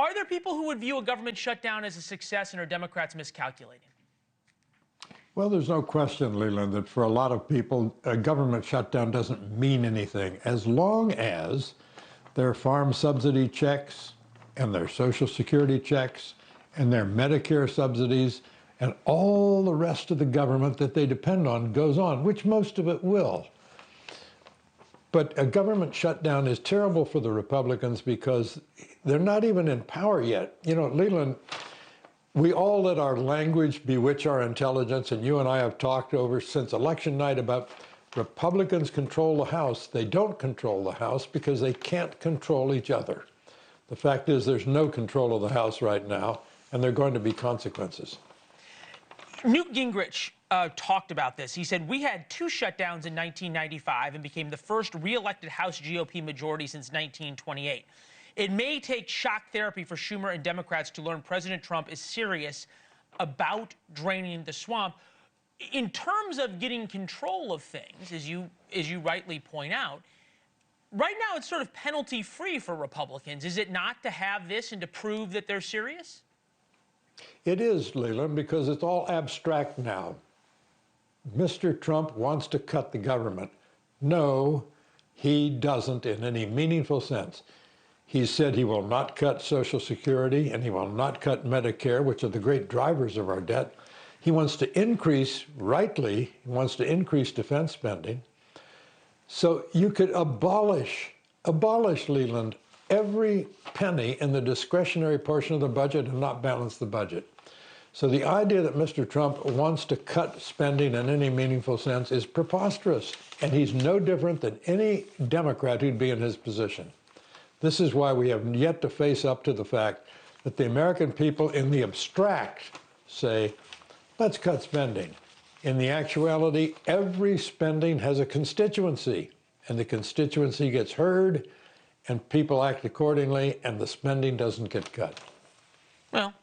Are there people who would view a government shutdown as a success, and are Democrats miscalculating? Well, there's no question, Leland, that for a lot of people, a government shutdown doesn't mean anything as long as their farm subsidy checks and their Social Security checks and their Medicare subsidies and all the rest of the government that they depend on goes on, which most of it will. But a government shutdown is terrible for the Republicans because they're not even in power yet. You know, Leland, we all let our language bewitch our intelligence, and you and I have talked over since election night about Republicans control the House. They don't control the House because they can't control each other. The fact is there's no control of the House right now, and there are going to be consequences. Newt Gingrich talked about this. He said, we had 2 shutdowns in 1995 and became the first re-elected House GOP majority since 1928. It may take shock therapy for Schumer and Democrats to learn President Trump is serious about draining the swamp. In terms of getting control of things, as you rightly point out, right now it's sort of penalty-free for Republicans, is it not, to have this and to prove that they're serious? It is, Leland, because it's all abstract now. Mr. Trump wants to cut the government. No, he doesn't in any meaningful sense. He said he will not cut Social Security and he will not cut Medicare, which are the great drivers of our debt. He wants to increase, rightly, he wants to increase defense spending. So you could abolish, Leland, every penny in the discretionary portion of the budget and not balance the budget. So the idea that Mr. Trump wants to cut spending in any meaningful sense is preposterous. And he's no different than any Democrat who'd be in his position. This is why we have yet to face up to the fact that the American people in the abstract say, let's cut spending. In the actuality, every spending has a constituency, and the constituency gets heard, and people act accordingly, and the spending doesn't get cut. Well,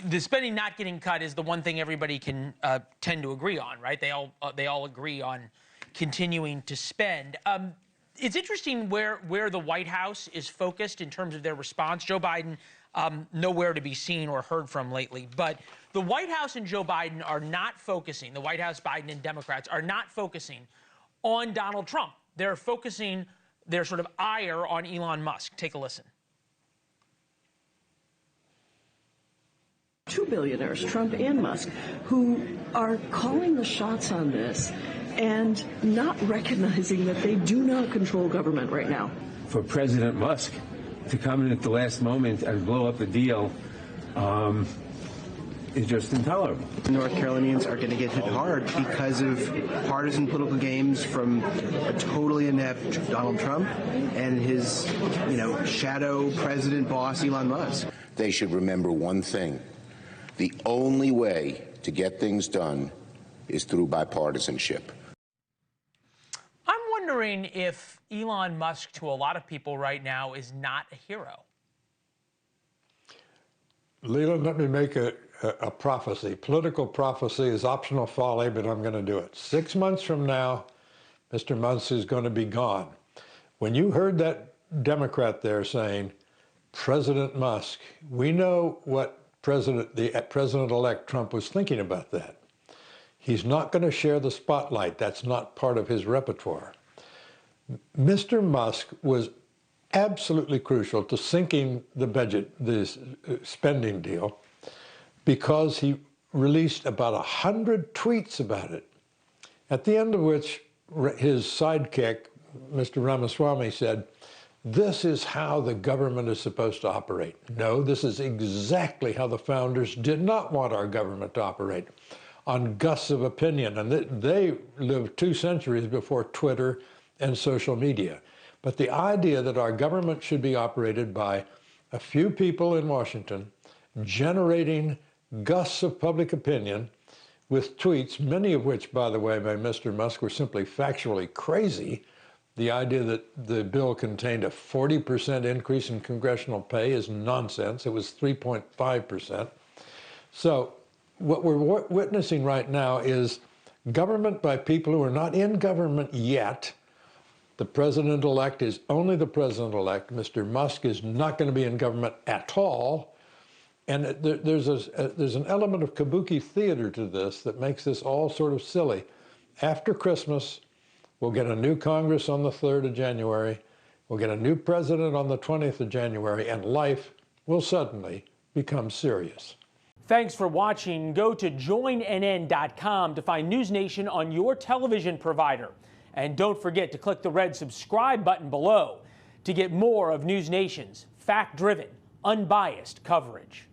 the spending not getting cut is the one thing everybody can tend to agree on, right? They all agree on continuing to spend. It's interesting where the White House is focused in terms of their response. Joe Biden, nowhere to be seen or heard from lately. But the White House and Joe Biden are not focusing, the White House, Biden, and Democrats are not focusing on Donald Trump. They're focusing their sort of ire on Elon Musk. Take a listen. 2 billionaires, Trump and Musk, who are calling the shots on this and not recognizing that they do not control government right now. For President Musk to come in at the last moment and blow up the deal is just intolerable. North Carolinians are going to get hit hard because of partisan political games from a totally inept Donald Trump and his, shadow president boss Elon Musk. They should remember one thing. The only way to get things done is through bipartisanship. I'm wondering if Elon Musk, to a lot of people right now, is not a hero. Leland, let me make a prophecy. Political prophecy is optional folly, but I'm going to do it. 6 months from now, Mr. Musk is going to be gone. When you heard that Democrat there saying, President Musk, we know what the President-elect Trump was thinking about that. He's not going to share the spotlight. That's not part of his repertoire. Mr. Musk was absolutely crucial to sinking the budget, this spending deal, because he released about 100 tweets about it, at the end of which his sidekick, Mr. Ramaswamy, said, this is how the government is supposed to operate. No, this is exactly how the founders did not want our government to operate, on gusts of opinion. And they lived 2 centuries before Twitter and social media. But the idea that our government should be operated by a few people in Washington generating gusts of public opinion with tweets, many of which, by the way, by Mr. Musk were simply factually crazy. The idea that the bill contained a 40% increase in congressional pay is nonsense. It was 3.5%. So what we're witnessing right now is government by people who are not in government yet. The president-elect is only the president-elect. Mr. Musk is not going to be in government at all. And there's an element of kabuki theater to this that makes this all sort of silly. After Christmas, we'll get a new Congress on the 3rd of January. We'll get a new president on the 20th of January, and life will suddenly become serious. Thanks for watching. Go to joinnn.com to find NewsNation on your television provider. And don't forget to click the red subscribe button below to get more of NewsNation's fact-driven, unbiased coverage.